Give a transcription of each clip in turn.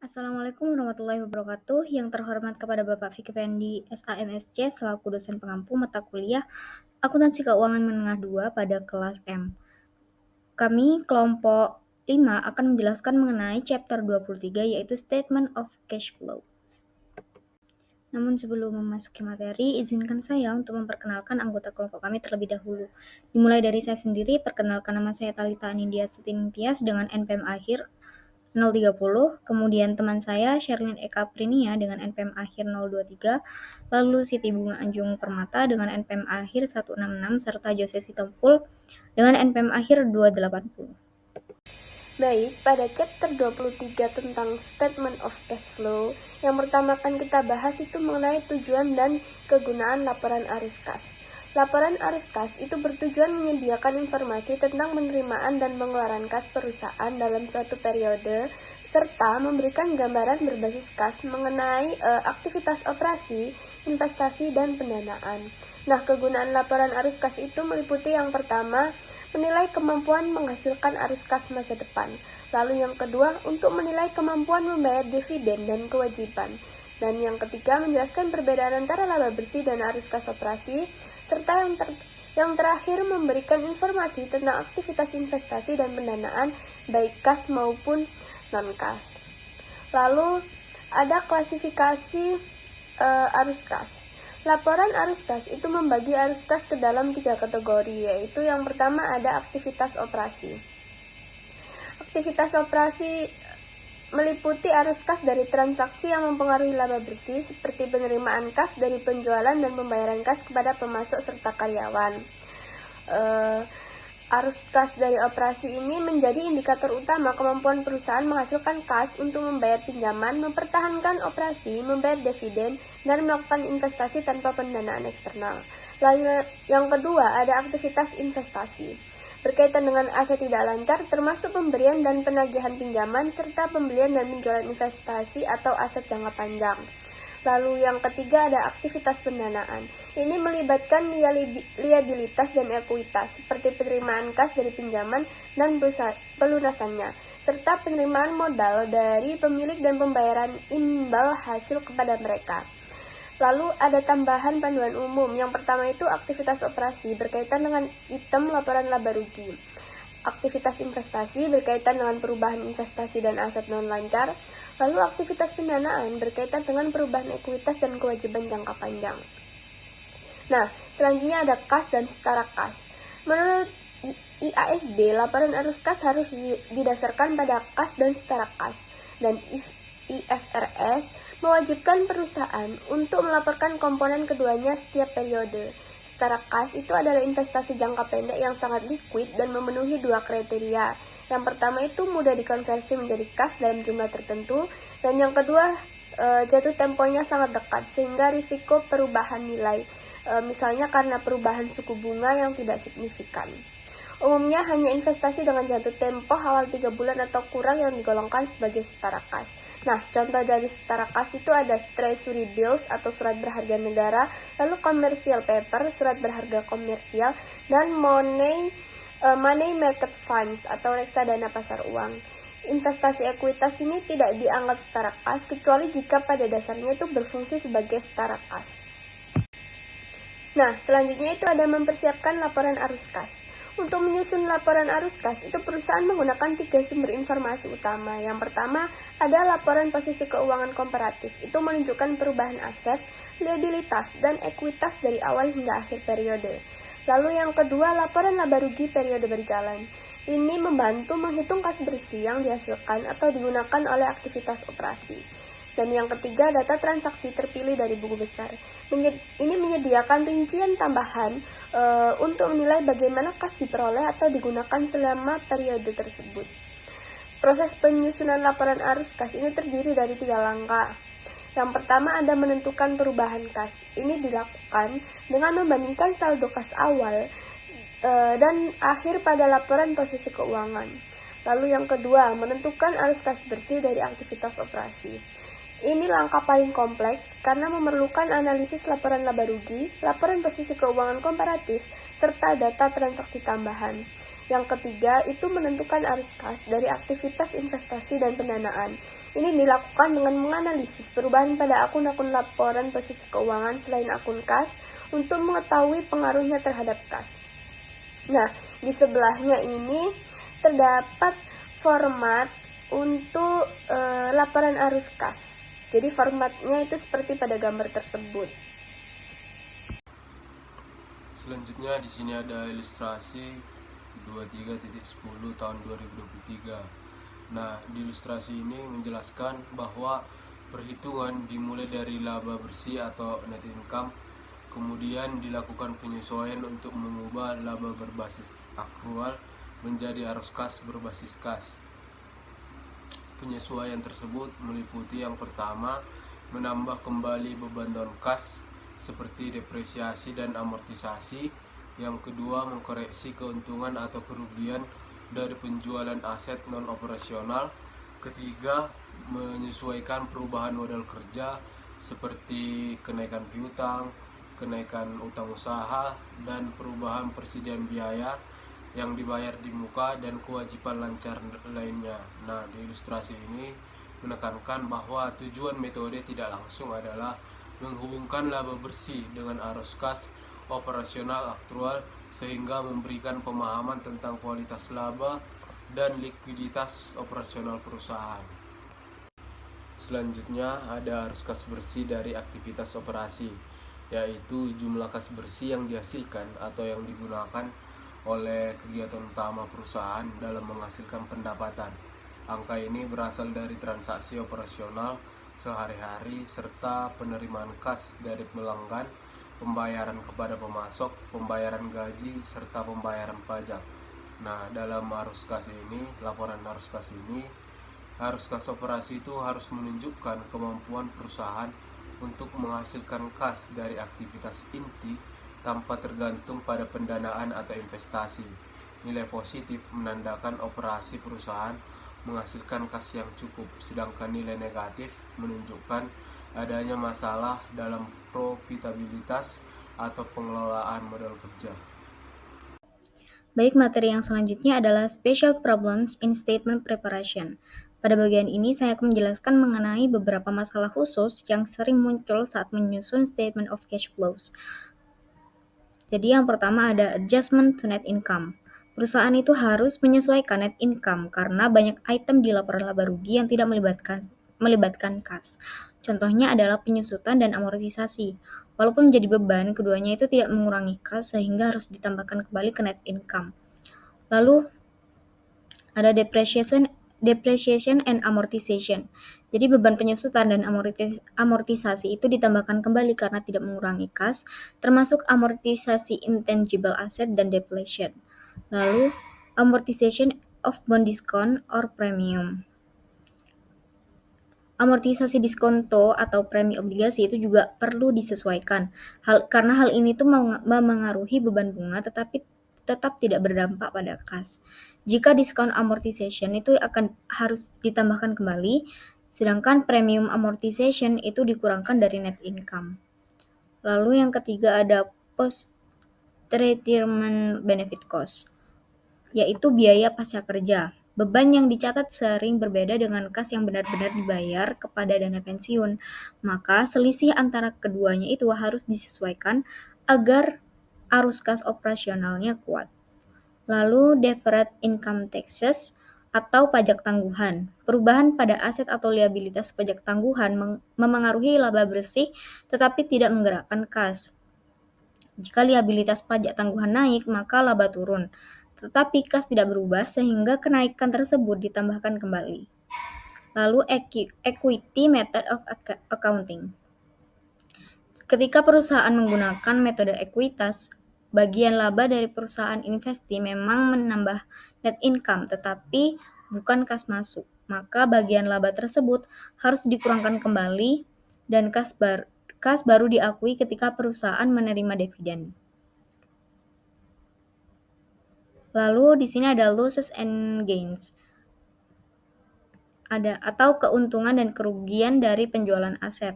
Assalamualaikum warahmatullahi wabarakatuh. Yang terhormat kepada Bapak Fikri SAMSC selaku dosen pengampu mata kuliah Akuntansi Keuangan Menengah 2 pada kelas M. Kami kelompok 5 akan menjelaskan mengenai chapter 23 yaitu Statement of Cash Flow. Namun sebelum memasuki materi, izinkan saya untuk memperkenalkan anggota kelompok kami terlebih dahulu. Dimulai dari saya sendiri, perkenalkan nama saya Talita Anindya Setintias dengan NPM akhir 030, kemudian teman saya Sherlyn Eka Prinia dengan NPM akhir 023, lalu Siti Bunga Anjung Permata dengan NPM akhir 166, serta Jose Sitompul dengan NPM akhir 280. Baik, pada chapter 23 tentang Statement of Cash Flow, yang pertama akan kita bahas itu mengenai tujuan dan kegunaan laporan arus kas. Laporan arus kas itu bertujuan menyediakan informasi tentang penerimaan dan pengeluaran kas perusahaan dalam suatu periode, serta memberikan gambaran berbasis kas mengenai aktivitas operasi, investasi, dan pendanaan. Nah, kegunaan laporan arus kas itu meliputi yang pertama, menilai kemampuan menghasilkan arus kas masa depan. Lalu yang kedua, untuk menilai kemampuan membayar dividen dan kewajiban. Dan yang ketiga, menjelaskan perbedaan antara laba bersih dan arus kas operasi. Serta yang terakhir, memberikan informasi tentang aktivitas investasi dan pendanaan, baik kas maupun non-kas. Lalu, ada klasifikasi arus kas. Laporan arus kas itu membagi arus kas ke dalam 3 kategori, yaitu yang pertama ada aktivitas operasi. Aktivitas operasi meliputi arus kas dari transaksi yang mempengaruhi laba bersih, seperti penerimaan kas dari penjualan dan pembayaran kas kepada pemasok serta karyawan. Arus kas dari operasi ini menjadi indikator utama kemampuan perusahaan menghasilkan kas untuk membayar pinjaman, mempertahankan operasi, membayar dividen, dan melakukan investasi tanpa pendanaan eksternal. Lalu yang kedua ada aktivitas investasi, berkaitan dengan aset tidak lancar termasuk pemberian dan penagihan pinjaman serta pembelian dan penjualan investasi atau aset jangka panjang. Lalu yang ketiga ada aktivitas pendanaan. Ini melibatkan liabilitas dan ekuitas, seperti penerimaan kas dari pinjaman dan pelunasannya, serta penerimaan modal dari pemilik dan pembayaran imbal hasil kepada mereka. Lalu ada tambahan panduan umum. Yang pertama itu aktivitas operasi berkaitan dengan item laporan laba rugi. Aktivitas investasi berkaitan dengan perubahan investasi dan aset non-lancar. Lalu aktivitas pendanaan berkaitan dengan perubahan ekuitas dan kewajiban jangka panjang. Nah, selanjutnya ada kas dan setara kas. Menurut IASB, laporan arus kas harus didasarkan pada kas dan setara kas. Dan IFRS mewajibkan perusahaan untuk melaporkan komponen keduanya setiap periode. Setara kas itu adalah investasi jangka pendek yang sangat liquid dan memenuhi 2 kriteria. Yang pertama itu mudah dikonversi menjadi kas dalam jumlah tertentu, dan yang kedua jatuh temponya sangat dekat sehingga risiko perubahan nilai, misalnya karena perubahan suku bunga yang tidak signifikan. Umumnya hanya investasi dengan jatuh tempo awal 3 bulan atau kurang yang digolongkan sebagai setara kas. Nah, contoh dari setara kas itu ada treasury bills atau surat berharga negara, lalu commercial paper, surat berharga komersial, dan money market funds atau reksadana pasar uang. Investasi ekuitas ini tidak dianggap setara kas kecuali jika pada dasarnya itu berfungsi sebagai setara kas. Nah, selanjutnya itu ada mempersiapkan laporan arus kas. Untuk menyusun laporan arus kas, itu perusahaan menggunakan 3 sumber informasi utama. Yang pertama, ada laporan posisi keuangan komparatif. Itu menunjukkan perubahan aset, liabilitas, dan ekuitas dari awal hingga akhir periode. Lalu yang kedua, laporan laba rugi periode berjalan. Ini membantu menghitung kas bersih yang dihasilkan atau digunakan oleh aktivitas operasi. Dan yang ketiga, data transaksi terpilih dari buku besar. Ini menyediakan rincian tambahan untuk menilai bagaimana kas diperoleh atau digunakan selama periode tersebut. Proses penyusunan laporan arus kas ini terdiri dari 3 langkah. Yang pertama ada menentukan perubahan kas. Ini dilakukan dengan membandingkan saldo kas awal dan akhir pada laporan posisi keuangan. Lalu yang kedua, menentukan arus kas bersih dari aktivitas operasi. Ini langkah paling kompleks karena memerlukan analisis laporan laba rugi, laporan posisi keuangan komparatif, serta data transaksi tambahan. Yang ketiga, itu menentukan arus kas dari aktivitas investasi dan pendanaan. Ini dilakukan dengan menganalisis perubahan pada akun-akun laporan posisi keuangan selain akun kas untuk mengetahui pengaruhnya terhadap kas. Nah, di sebelahnya ini terdapat format untuk laporan arus kas. Jadi formatnya itu seperti pada gambar tersebut. Selanjutnya di sini ada ilustrasi 23.10 tahun 2023. Nah, di ilustrasi ini menjelaskan bahwa perhitungan dimulai dari laba bersih atau net income, kemudian dilakukan penyesuaian untuk mengubah laba berbasis akrual menjadi arus kas berbasis kas. Penyesuaian tersebut meliputi yang pertama, menambah kembali beban non-kas seperti depresiasi dan amortisasi. Yang kedua, mengkoreksi keuntungan atau kerugian dari penjualan aset non-operasional. Ketiga, menyesuaikan perubahan modal kerja seperti kenaikan piutang, kenaikan utang usaha, dan perubahan persediaan biaya yang dibayar di muka dan kewajiban lancar lainnya. Nah, di ilustrasi ini menekankan bahwa tujuan metode tidak langsung adalah menghubungkan laba bersih dengan arus kas operasional aktual sehingga memberikan pemahaman tentang kualitas laba dan likuiditas operasional perusahaan. Selanjutnya ada arus kas bersih dari aktivitas operasi, yaitu jumlah kas bersih yang dihasilkan atau yang digunakan oleh kegiatan utama perusahaan dalam menghasilkan pendapatan. Angka ini berasal dari transaksi operasional sehari-hari serta penerimaan kas dari pelanggan, pembayaran kepada pemasok, pembayaran gaji, serta pembayaran pajak. Nah, dalam arus kas ini, laporan arus kas ini, arus kas operasi itu harus menunjukkan kemampuan perusahaan untuk menghasilkan kas dari aktivitas inti tanpa tergantung pada pendanaan atau investasi. Nilai positif menandakan operasi perusahaan menghasilkan kas yang cukup, sedangkan nilai negatif menunjukkan adanya masalah dalam profitabilitas atau pengelolaan modal kerja. Baik, materi yang selanjutnya adalah Special Problems in Statement Preparation. Pada bagian ini, saya akan menjelaskan mengenai beberapa masalah khusus yang sering muncul saat menyusun Statement of Cash Flows. Jadi yang pertama ada Adjustment to Net Income. Perusahaan itu harus menyesuaikan net income karena banyak item di laporan laba rugi yang tidak melibatkan kas. Contohnya adalah penyusutan dan amortisasi. Walaupun menjadi beban, keduanya itu tidak mengurangi kas sehingga harus ditambahkan kembali ke net income. Lalu ada depreciation and amortization. Jadi beban penyusutan dan amortisasi itu ditambahkan kembali karena tidak mengurangi kas, termasuk amortisasi intangible asset dan depletion. Lalu amortization of bond discount or premium. Amortisasi diskonto atau premi obligasi itu juga perlu disesuaikan. Karena hal ini tuh memengaruhi beban bunga tetapi tetap tidak berdampak pada kas. Jika diskon amortization itu harus ditambahkan kembali, sedangkan premium amortization itu dikurangkan dari net income. Lalu yang ketiga ada post retirement benefit cost, yaitu biaya pasca kerja. Beban yang dicatat sering berbeda dengan kas yang benar-benar dibayar kepada dana pensiun. Maka selisih antara keduanya itu harus disesuaikan agar arus kas operasionalnya kuat. Lalu deferred income taxes atau pajak tangguhan. Perubahan pada aset atau liabilitas pajak tangguhan memengaruhi laba bersih tetapi tidak menggerakkan kas. Jika liabilitas pajak tangguhan naik, maka laba turun. Tetapi kas tidak berubah sehingga kenaikan tersebut ditambahkan kembali. Lalu equity method of accounting. Ketika perusahaan menggunakan metode ekuitas, bagian laba dari perusahaan investi memang menambah net income tetapi bukan kas masuk. Maka bagian laba tersebut harus dikurangkan kembali dan kas baru diakui ketika perusahaan menerima dividen. Lalu di sini ada losses and gains. Atau keuntungan dan kerugian dari penjualan aset.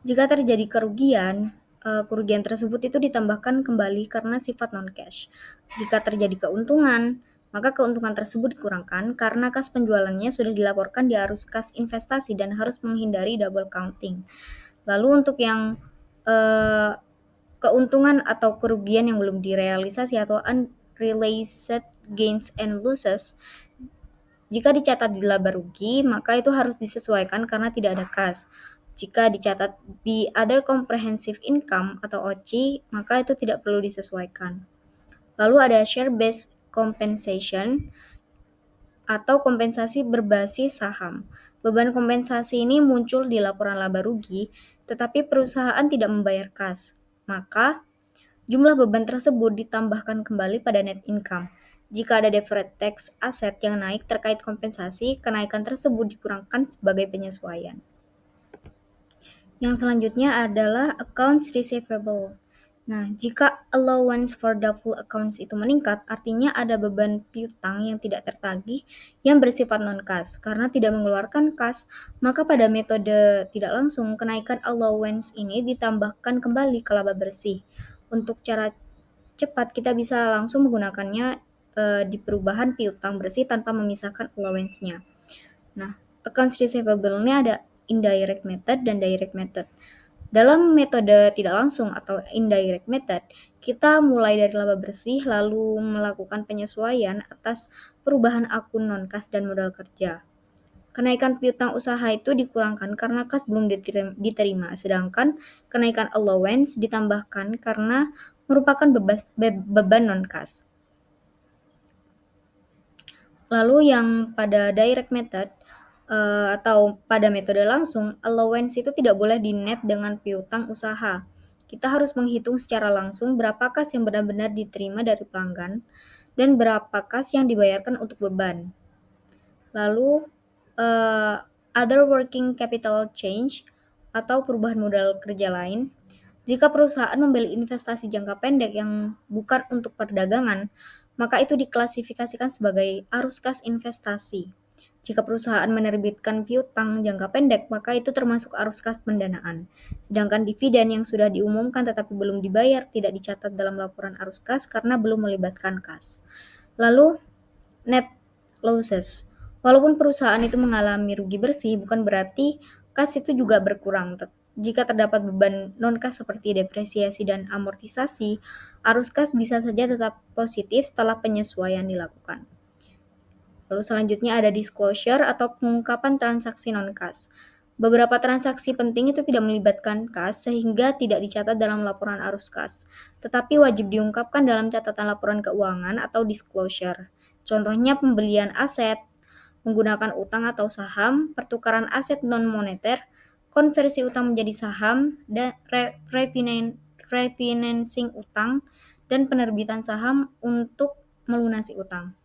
Jika terjadi kerugian, kerugian tersebut itu ditambahkan kembali karena sifat non-cash. Jika terjadi keuntungan, maka keuntungan tersebut dikurangkan karena kas penjualannya sudah dilaporkan di arus kas investasi dan harus menghindari double counting. Lalu untuk yang keuntungan atau kerugian yang belum direalisasi atau unrealized gains and losses, jika dicatat di laba rugi, maka itu harus disesuaikan karena tidak ada kas. Jika dicatat di other comprehensive income atau OC, maka itu tidak perlu disesuaikan. Lalu ada share-based compensation atau kompensasi berbasis saham. Beban kompensasi ini muncul di laporan laba rugi, tetapi perusahaan tidak membayar kas. Maka, jumlah beban tersebut ditambahkan kembali pada net income. Jika ada deferred tax aset yang naik terkait kompensasi, kenaikan tersebut dikurangkan sebagai penyesuaian. Yang selanjutnya adalah accounts receivable. Nah, jika allowance for doubtful accounts itu meningkat, artinya ada beban piutang yang tidak tertagih yang bersifat non-kas. Karena tidak mengeluarkan kas, maka pada metode tidak langsung, kenaikan allowance ini ditambahkan kembali ke laba bersih. Untuk cara cepat, kita bisa langsung menggunakannya di perubahan piutang bersih tanpa memisahkan allowance-nya. Nah, accounts receivable ini ada indirect method dan direct method. Dalam metode tidak langsung atau indirect method, kita mulai dari laba bersih lalu melakukan penyesuaian atas perubahan akun non-kas dan modal kerja. Kenaikan piutang usaha itu dikurangkan karena kas belum diterima, sedangkan kenaikan allowance ditambahkan karena merupakan beban non-kas. Lalu yang pada direct method atau pada metode langsung, allowance itu tidak boleh di-net dengan piutang usaha. Kita harus menghitung secara langsung berapa kas yang benar-benar diterima dari pelanggan dan berapa kas yang dibayarkan untuk beban. Lalu, other working capital change atau perubahan modal kerja lain. Jika perusahaan membeli investasi jangka pendek yang bukan untuk perdagangan, maka itu diklasifikasikan sebagai arus kas investasi. Jika perusahaan menerbitkan piutang jangka pendek, maka itu termasuk arus kas pendanaan. Sedangkan dividen yang sudah diumumkan tetapi belum dibayar tidak dicatat dalam laporan arus kas karena belum melibatkan kas. Lalu, net losses. Walaupun perusahaan itu mengalami rugi bersih, bukan berarti kas itu juga berkurang. Jika terdapat beban non-kas seperti depresiasi dan amortisasi, arus kas bisa saja tetap positif setelah penyesuaian dilakukan. Lalu selanjutnya ada disclosure atau pengungkapan transaksi non-kas. Beberapa transaksi penting itu tidak melibatkan kas sehingga tidak dicatat dalam laporan arus kas, tetapi wajib diungkapkan dalam catatan laporan keuangan atau disclosure. Contohnya pembelian aset menggunakan utang atau saham, pertukaran aset non-moneter, konversi utang menjadi saham, dan refinancing utang, dan penerbitan saham untuk melunasi utang.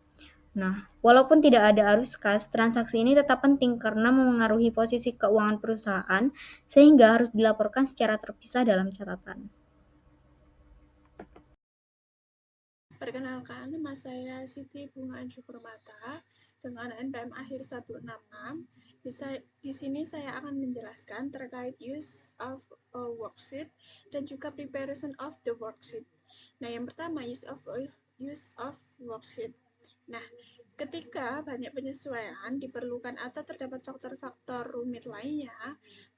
Nah, walaupun tidak ada arus kas, transaksi ini tetap penting karena memengaruhi posisi keuangan perusahaan sehingga harus dilaporkan secara terpisah dalam catatan. Perkenalkan, nama saya Siti Bunga Anju Permata dengan NPM akhir 166. Di sini saya akan menjelaskan terkait use of a worksheet dan juga preparation of the worksheet. Nah, yang pertama use of worksheet. Nah, ketika banyak penyesuaian diperlukan atau terdapat faktor-faktor rumit lainnya,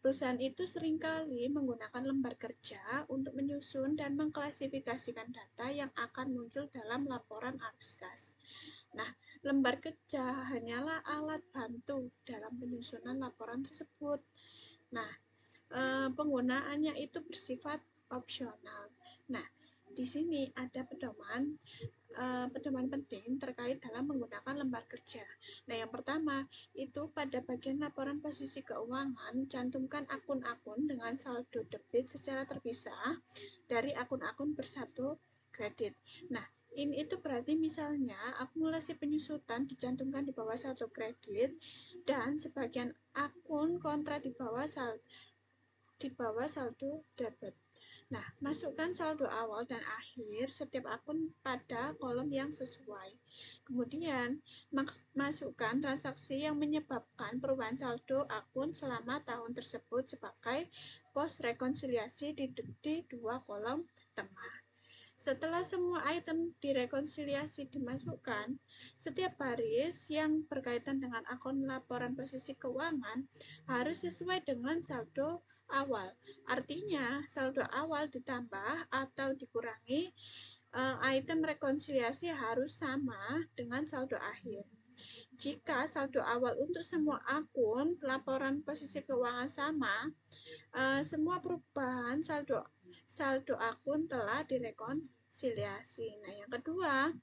perusahaan itu seringkali menggunakan lembar kerja untuk menyusun dan mengklasifikasikan data yang akan muncul dalam laporan arus kas. Nah, lembar kerja hanyalah alat bantu dalam penyusunan laporan tersebut. Nah, penggunaannya itu bersifat opsional. Nah, di sini ada pedoman penting terkait dalam menggunakan lembar kerja. Nah, yang pertama itu pada bagian laporan posisi keuangan, cantumkan akun-akun dengan saldo debit secara terpisah dari akun-akun bersatu kredit. Nah, ini itu berarti misalnya akumulasi penyusutan dicantumkan di bawah saldo kredit dan sebagian akun kontra di bawah saldo debit. Nah, masukkan saldo awal dan akhir setiap akun pada kolom yang sesuai. Kemudian, masukkan transaksi yang menyebabkan perubahan saldo akun selama tahun tersebut sebagai pos rekonsiliasi di dua kolom tengah. Setelah semua item direkonsiliasi dimasukkan, setiap baris yang berkaitan dengan akun laporan posisi keuangan harus sesuai dengan saldo awal. Artinya, saldo awal ditambah atau dikurangi item rekonsiliasi harus sama dengan saldo akhir. Jika saldo awal untuk semua akun laporan posisi keuangan sama, semua perubahan saldo akun telah direkonsiliasi. Nah, yang kedua,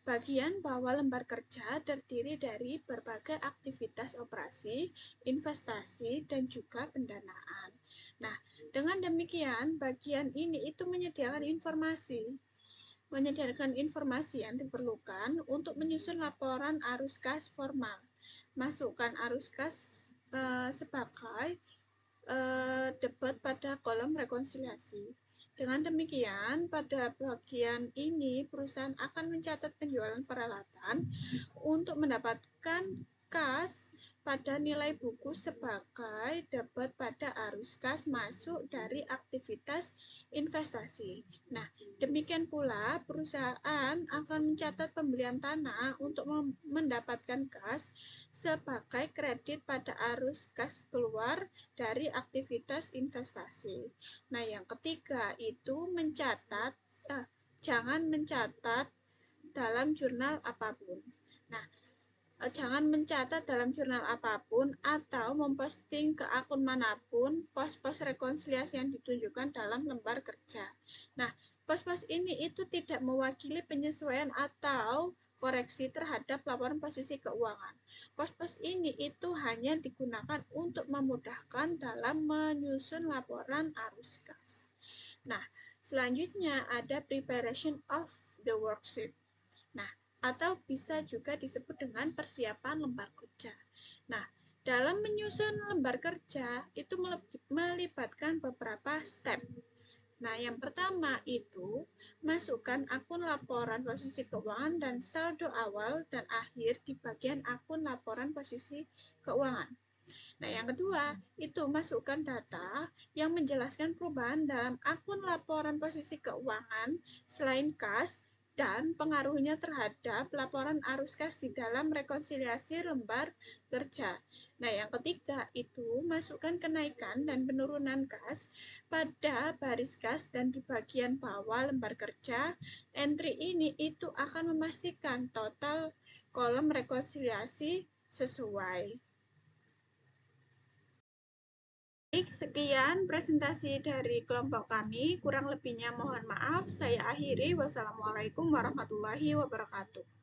bagian bawah lembar kerja terdiri dari berbagai aktivitas operasi, investasi, dan juga pendanaan. Nah, dengan demikian, bagian ini itu menyediakan informasi yang diperlukan untuk menyusun laporan arus kas formal. Masukkan arus kas sebagai debat pada kolom rekonsiliasi. Dengan demikian, pada bagian ini perusahaan akan mencatat penjualan peralatan untuk mendapatkan kas pada nilai buku sebagai debit pada arus kas masuk dari aktivitas investasi. Nah, demikian pula perusahaan akan mencatat pembelian tanah untuk mendapatkan kas sebagai kredit pada arus kas keluar dari aktivitas investasi. Nah, yang ketiga itu jangan mencatat dalam jurnal apapun. Nah, jangan mencatat dalam jurnal apapun atau memposting ke akun manapun pos-pos rekonsiliasi yang ditunjukkan dalam lembar kerja. Nah, pos-pos ini itu tidak mewakili penyesuaian atau koreksi terhadap laporan posisi keuangan. Pos-pos ini itu hanya digunakan untuk memudahkan dalam menyusun laporan arus kas. Nah, selanjutnya ada preparation of the worksheet. Nah, atau bisa juga disebut dengan persiapan lembar kerja. Nah, dalam menyusun lembar kerja itu melibatkan beberapa step. Nah, yang pertama itu masukkan akun laporan posisi keuangan dan saldo awal dan akhir di bagian akun laporan posisi keuangan. Nah, yang kedua itu masukkan data yang menjelaskan perubahan dalam akun laporan posisi keuangan selain kas dan pengaruhnya terhadap laporan arus kas di dalam rekonsiliasi lembar kerja. Nah, yang ketiga itu masukkan kenaikan dan penurunan kas pada baris kas dan di bagian bawah lembar kerja. Entry ini itu akan memastikan total kolom rekonsiliasi sesuai. Baik, sekian presentasi dari kelompok kami. Kurang lebihnya mohon maaf. Saya akhiri. Wassalamualaikum warahmatullahi wabarakatuh.